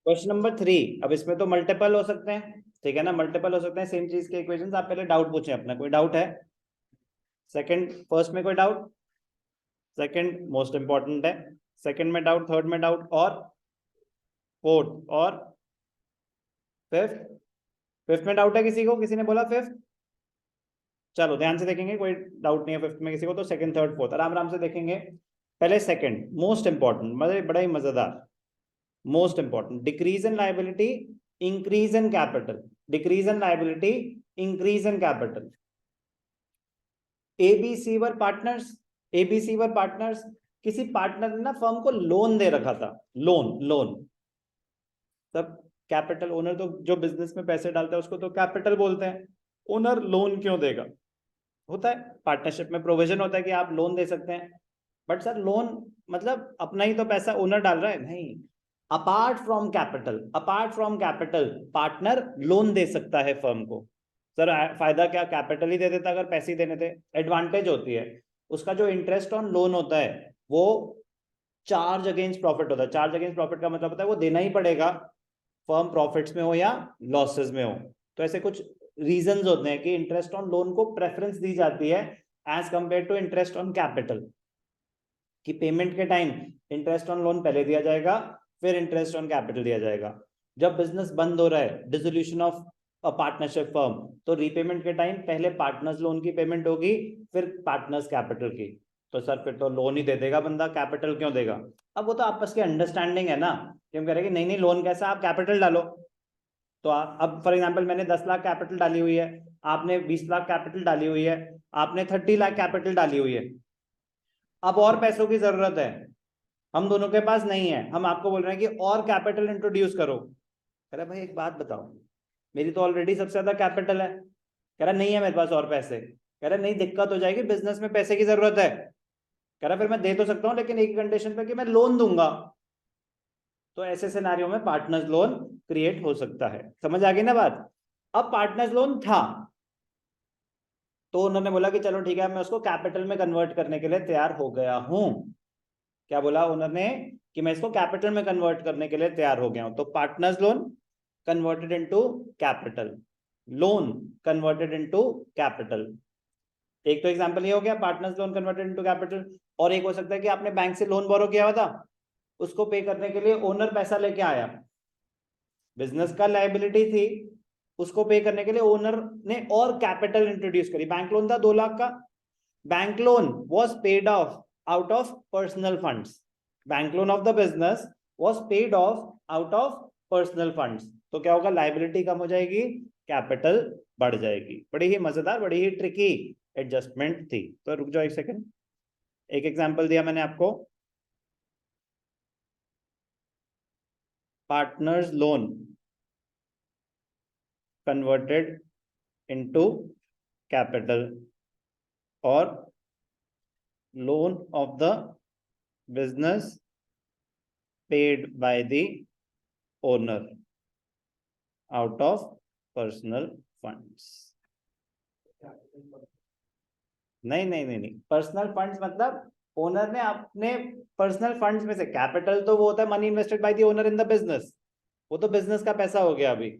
Question number 3। अब इसमें तो मल्टीपल हो सकते हैं, ठीक है ना, मल्टीपल हो सकते हैं सेम चीज के इक्वेशंस। आप पहले डाउट पूछें अपना, कोई डाउट है? सेकंड, फर्स्ट में कोई डाउट? सेकंड मोस्ट इंपॉर्टेंट है। सेकंड में डाउट, थर्ड में डाउट, और फोर्थ और फिफ्थ? फिफ्थ में डाउट है किसी को? किसी ने बोला फिफ्थ? चलो ध्यान से देखेंगे, कोई डाउट नहीं है फिफ्थ में किसी को, तो सेकंड थर्ड फोर्थ आराम आराम से देखेंगे। पहले सेकंड मोस्ट इंपॉर्टेंट, मतलब बड़ा ही मजेदार, most important. Decrease in liability, increase in capital. Decrease in liability, increase in capital. ABC were partners, ABC were partners. किसी पार्टनर ने ना फर्म को लोन दे रखा था, लोन, लोन। तब कैपिटल, ओनर तो जो बिजनेस में पैसे डालता है उसको तो कैपिटल बोलते हैं। ओनर लोन क्यों देगा? होता है पार्टनरशिप में प्रोविजन होता है कि आप लोन दे सकते हैं, बट सर लोन मतलब अपना ही तो पैसा ओनर डाल रहा है, नहीं। Apart from capital, apart from capital partner loan दे सकता है फर्म को। सर फायदा क्या, कैपिटल ही दे देता अगर पैसे ही देने थे। एडवांटेज होती है उसका, जो इंटरेस्ट ऑन लोन होता है वो चार्ज अगेंस्ट प्रॉफिट होता है। चार्ज अगेंस्ट प्रॉफिट का मतलब होता है वो देना ही पड़ेगा, फर्म प्रॉफिट्स में हो या लॉसेस में हो। तो ऐसे कुछ रीजंस होते हैं कि इंटरेस्ट ऑन लोन को प्रेफरेंस दी जाती है as compare to interest on capital, कि पेमेंट के टाइम इंटरेस्ट ऑन लोन पहले दिया जाएगा, फिर इंटरेस्ट ऑन कैपिटल दिया जाएगा। जब बिजनेस बंद हो रहा है, dissolution of a partnership firm, तो रीपेमेंट के टाइम पहले पार्टनर्स लोन की पेमेंट होगी, फिर पार्टनर्स कैपिटल की। तो सर फिर तो लोन ही दे देगा बंदा, कैपिटल क्यों देगा? अब वो तो आपस की अंडरस्टैंडिंग है ना, कि हम कह रहे हैं कि नहीं नहीं लोन कैसा, आप कैपिटल डालो। तो अब फॉर एग्जांपल मैंने 10 लाख कैपिटल डाली हुई है, आपने 20 लाख कैपिटल डाली हुई है, आपने 30 लाख कैपिटल डाली हुई है। अब और पैसों की जरूरत है, हम दोनों के पास नहीं है, हम आपको बोल रहे हैं कि और कैपिटल इंट्रोड्यूस करो। कह रहा भाई एक बात बताओ, मेरी तो ऑलरेडी सबसे ज्यादा कैपिटल है। कह रहा नहीं है मेरे पास और पैसे। कह रहा नहीं दिक्कत हो जाएगी, बिजनेस में पैसे की जरूरत है। कह रहा फिर मैं दे तो सकता हूं लेकिन एक कंडीशन पे कि मैं लोन दूंगा। तो ऐसे सिनेरियो में पार्टनर्स लोन क्रिएट हो सकता है। समझ आ गई ना बात? अब पार्टनर्स लोन था तो उन्होंने बोला कि चलो ठीक है मैं उसको कैपिटल में कन्वर्ट करने के लिए तैयार हो गया हूं। क्या बोला उन्होंने? कि मैं इसको कैपिटल में कन्वर्ट करने के लिए तैयार हो गया हूं। तो partners loan converted into capital, loan converted into capital. एक तो एग्जांपल ये हो गया partners loan converted into capital. और एक हो सकता है कि आपने बैंक से लोन बोरो किया हुआ था, उसको पे करने के लिए ओनर पैसा लेके आया, बिजनेस का लायबिलिटी थी, उसको पे करने के लिए ओनर ने और कैपिटल इंट्रोड्यूस करी। बैंक लोन था 2 लाख का, bank loan was paid off out of personal funds, bank loan of the business was paid off out of personal funds। तो क्या होगा, लाइबिलिटी कम हो जाएगी, कैपिटल बढ़ जाएगी। बड़ी ही मजेदार, बड़ी ही ट्रिकी एडजस्टमेंट थी। तो रुक जाओ एक सेकंड, एक एग्जांपल दिया मैंने आपको। Partners loan converted into capital, और loan of the business paid by the owner out of personal funds. नहीं नहीं नहीं नहीं, पर्सनल फंड्स मतलब ओनर ने अपने पर्सनल फंड्स में से, कैपिटल तो वो होता है money invested bye the owner in the business, वो तो बिजनेस का पैसा हो गया अभी,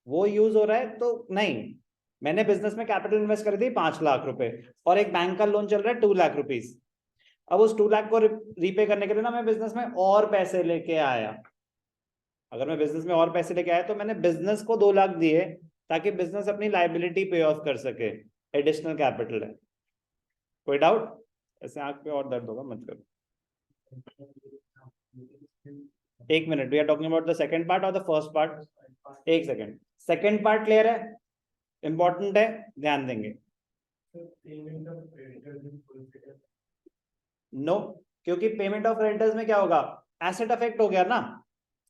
वो यूज हो रहा है। तो नहीं, मैंने बिजनेस में कैपिटल इन्वेस्ट कर दी 5 लाख रुपए, और एक बैंक का लोन चल रहा है 2 लाख रुपीज। अब उस 2 लाख को रीपे करने के लिए ना मैं बिजनेस में और पैसे लेके आया। अगर मैं बिजनेस में और पैसे लेके आया तो मैंने बिजनेस को 2 लाख दिए ताकि बिजनेस अपनी लाइबिलिटी पे ऑफ कर सके, एडिशनल कैपिटल है। कोई डाउट? ऐसे आंख पे और दर्द होगा, मत करो। एक minute, we are talking about the second part और द फर्स्ट पार्ट। एक सेकंड, सेकंड पार्ट क्लियर है, इंपॉर्टेंट है, ध्यान देंगे। नो, क्योंकि पेमेंट ऑफ रेंटल्स में क्या होगा, एसेट अफेक्ट हो गया ना।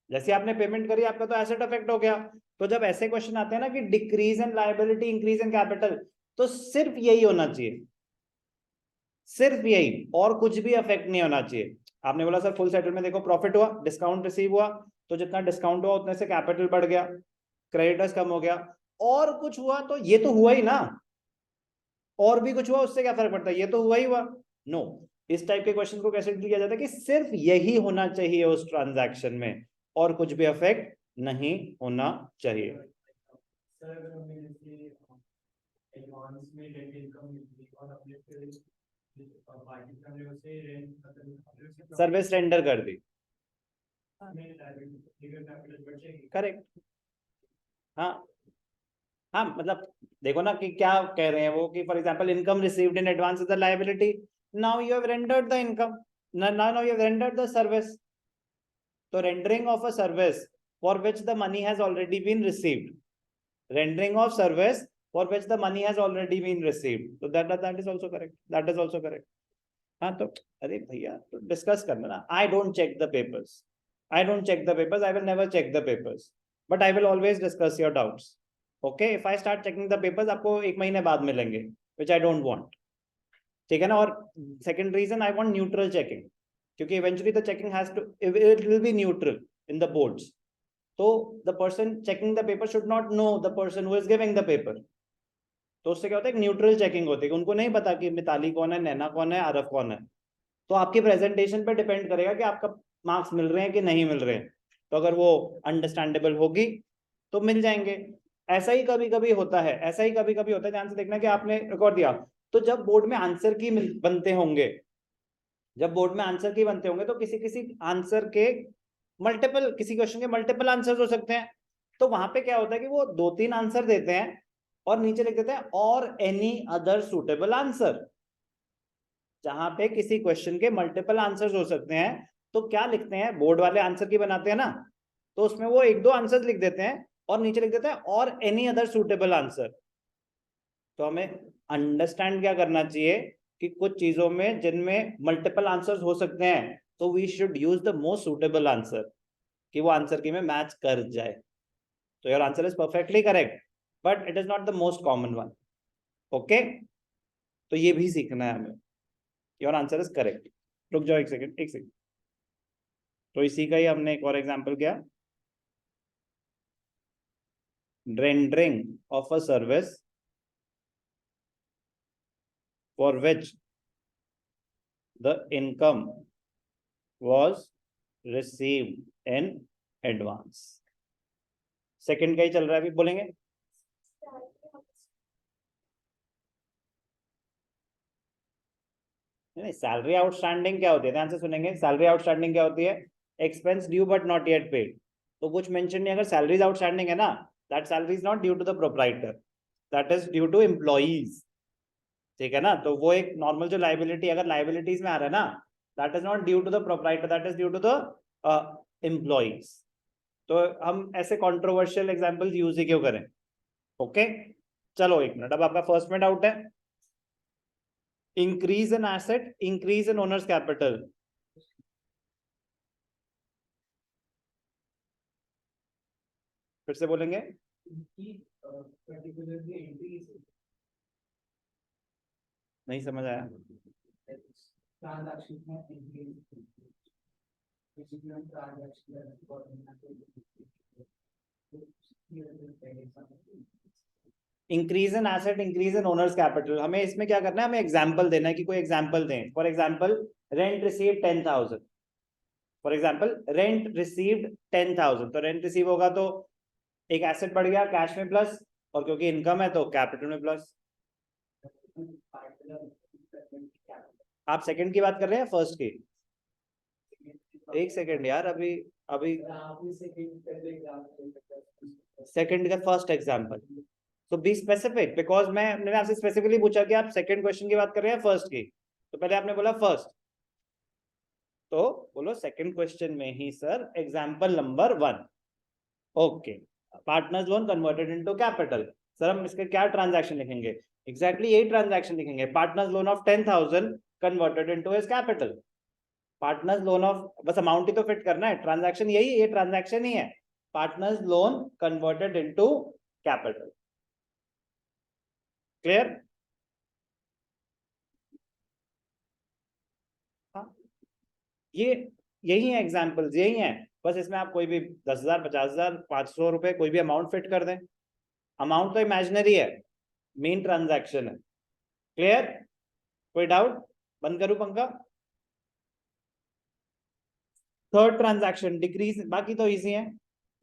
जैसे आपने पेमेंट करी आपका तो एसेट अफेक्ट हो गया। तो जब ऐसे क्वेश्चन आते हैं ना कि decrease in liability increase in capital, तो सिर्फ यही होना चाहिए, सिर्फ यही, और कुछ भी अफेक्ट नहीं होना चाहिए। आपने बोला सर फुल सेटलमेंट देखो प्रॉफिट हुआ, डिस्काउंट रिसीव हुआ, तो जितना डिस्काउंट हुआ उतने से कैपिटल बढ़ गया, क्रेडिटर्स कम हो गया, और कुछ हुआ तो ये तो हुआ ही ना, और भी कुछ हुआ उससे क्या फर्क पड़ता है, ये तो हुआ ही हुआ। नो, इस टाइप के क्वेश्चन को कैसे किया जाता है कि सिर्फ यही होना चाहिए उस ट्रांजैक्शन में, और कुछ भी अफेक्ट नहीं होना चाहिए। सर्विस रेंडर कर दी, करेक्ट। हाँ हाँ, मतलब देखो ना कि क्या कह रहे हैं वो, कि for example income received in advance is the liability, now you have rendered the income, now you have rendered the service. तो rendering of a service for which the money has already been received, rendering of service for which the money has already been received, so that is also correct, that is also correct। हाँ तो अरे भैया तो discuss करना ना, I don't check the papers, I don't check the papers, I will never check the papers, but I will always discuss your doubts. Okay, if I start checking the papers आपको 1 महीने बाद मिलेंगे, विच I don't want, ठीक है ना। और second reason, I want neutral checking, क्योंकि eventually the checking has to, it will be neutral in the boards. तो the person checking the paper should not know the person who is giving the paper. तो उससे क्या होता है, एक neutral checking होती है, उनको नहीं पता कि मिताली कौन है, नैना कौन है, आरफ कौन है। तो आपकी प्रेजेंटेशन पे डिपेंड करेगा कि आपका मार्क्स मिल रहे हैं कि नहीं मिल रहे हैं। तो अगर वो अंडरस्टैंडेबल होगी तो मिल जाएंगे। ऐसा ही कभी कभी होता है, ऐसा ही कभी कभी होता है, ध्यान से देखना कि आपने रिकॉर्ड दिया, तो जब बोर्ड में आंसर की बनते होंगे, जब बोर्ड में आंसर की बनते होंगे, तो किसी किसी आंसर के मल्टीपल, किसी क्वेश्चन के मल्टीपल आंसर हो सकते हैं। तो वहां पे क्या होता है कि वो 2-3 आंसर देते हैं और नीचे लिख देते हैं और एनी अदर सुटेबल आंसर। जहां पे किसी क्वेश्चन के मल्टीपल आंसर्स हो सकते हैं, तो क्या लिखते हैं, बोर्ड वाले आंसर की बनाते हैं ना, तो उसमें वो 1-2 आंसर लिख देते हैं और नीचे लिख देते हैं और एनी अदर सुटेबल आंसर। तो हमें अंडरस्टैंड क्या करना चाहिए कि कुछ चीजों में जिनमें मल्टीपल आंसर्स हो सकते हैं, तो we should use the most suitable answer, कि वो आंसर की में मैच कर जाए। तो your answer is perfectly correct, but it is not the most common one. Okay, तो ये भी सीखना है हमें। Your answer is correct. रुक जाओ एक सेकंड, एक सेकंड। तो इसी का ही हमने एक और एग्जांपल किया, rendering of a service for which the income was received in advance। Second का ही चल रहा है, अभी बोलेंगे। नहीं, सैलरी आउटस्टैंडिंग क्या होती है, ध्यान से सुनेंगे। सैलरी आउटस्टैंडिंग क्या होती है, expense due but not yet paid. तो कुछ मेंशन नहीं, अगर सैलरीज आउटस्टैंडिंग है ना, that salary is not due to the proprietor, that is due to employees, ठीक है ना। तो वो एक नॉर्मल जो लाइबिलिटी, अगर लाइबिलिटीज में आ रहा है ना, that is not due to the proprietor, that is due to the employees. तो हम ऐसे कंट्रोवर्शियल एग्जांपल्स यूज ही क्यों करें। ओके, चलो 1 मिनट, अब आपका फर्स्ट में डाउट है, increase in asset, increase in owners capital. फिर से बोलेंगे, नहीं समझ आया। Increase in asset, increase in owners capital, हमें इसमें क्या करना है, हमें एग्जांपल देना है कि कोई एग्जांपल दें। For example rent received 10,000, for example rent received 10,000, तो रेंट रिसीव होगा तो एक एसेट बढ़ गया कैश में प्लस, और क्योंकि इनकम है तो कैपिटल में प्लस। आप सेकंड की बात कर रहे हैं फर्स्ट की? एक सेकंड यार, अभी अभी सेकंड का फर्स्ट एग्जांपल, तो बी स्पेसिफिक, बिकॉज मैंने आपसे स्पेसिफिकली पूछा कि आप सेकंड क्वेश्चन की बात कर रहे हैं फर्स्ट की, तो पहले आपने बोला फर्स्ट, तो बोलो सेकंड क्वेश्चन में ही sir example number 1। Okay, partners loan converted into capital, sir हम इसके क्या ट्रांजैक्शन लिखेंगे, एग्जैक्टली यही ट्रांजैक्शन लिखेंगे, partners loan of 10,000 converted into his capital. Partners loan of, बस अमाउंट ही तो फिट करना है, ट्रांजैक्शन यही, ये ट्रांजैक्शन ही है, partners loan converted into capital. Clear? हाँ, ये यही है एग्जांपल्स, यही है। बस इसमें आप कोई भी 10,000, 50,000, 500 रुपए, कोई भी अमाउंट फिट कर दें। अमाउंट तो इमेजिनरी है, मेन ट्रांजैक्शन है। क्लियर? कोई डाउट? बंद करूं पंखा? थर्ड ट्रांजैक्शन डिक्रीज, बाकी तो इजी है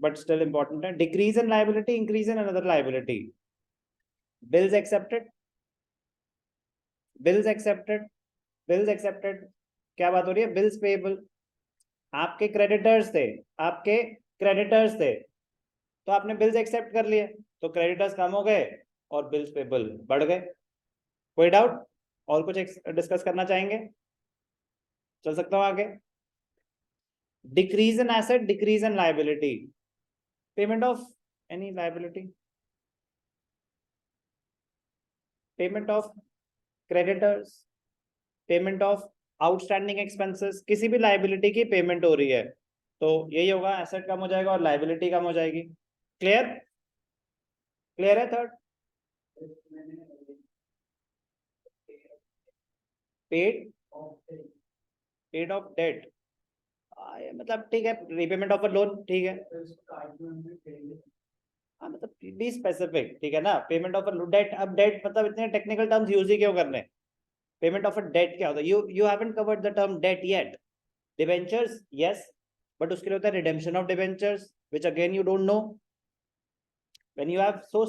बट स्टिल इंपॉर्टेंट है, decrease in liability, increase in another liability, bills accepted, bills accepted, bills accepted, क्या बात हो रही है, बिल्स पेएबल, आपके क्रेडिटर्स थे, आपके क्रेडिटर्स थे, तो आपने बिल्स एक्सेप्ट कर लिए, तो क्रेडिटर्स कम हो गए और बिल्स पेएबल बढ़ गए। कोई डाउट और कुछ डिस्कस करना चाहेंगे? चल सकता हूं आगे। Decrease in asset, decrease in liability, payment of any liability, payment of creditors, payment of outstanding expenses, किसी भी लाइबिलिटी की पेमेंट हो रही है तो यही होगा, एसेट कम हो जाएगा और लाइबिलिटी कम हो जाएगी। क्लियर? क्लियर है? Third, paid, paid of date, मतलब ठीक है, रीपेमेंट ऑफ अ लोन, ठीक है, हाँ मतलब बी स्पेसिफिक, ठीक है ना, पेमेंट ऑफ अ डेट, अब डेट मतलब इतने टेक्निकल टर्म्स यूज ही क्यों करने, पेमेंट ऑफ अ डेट क्या होता है, you haven't covered the term debt yet, debentures yes, but उसके लिए होता है redemption of debentures which again you don't know. When you have so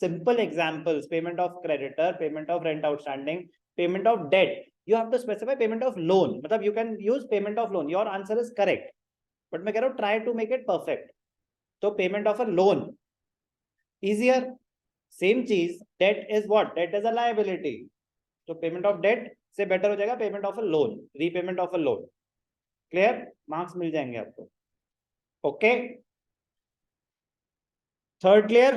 simple examples, payment of creditor, payment of rent outstanding, payment of debt, you have to specify payment of loan, मतलब you can use payment of loan, your answer is correct, but मैं कह रहा हूँ try to make it perfect, तो payment of a loan easier, same चीज, debt is what, debt is a liability, तो payment of debt से better हो जाएगा payment of a loan, repayment of a loan। clear? marks मिल जाएंगे आपको। okay, third clear?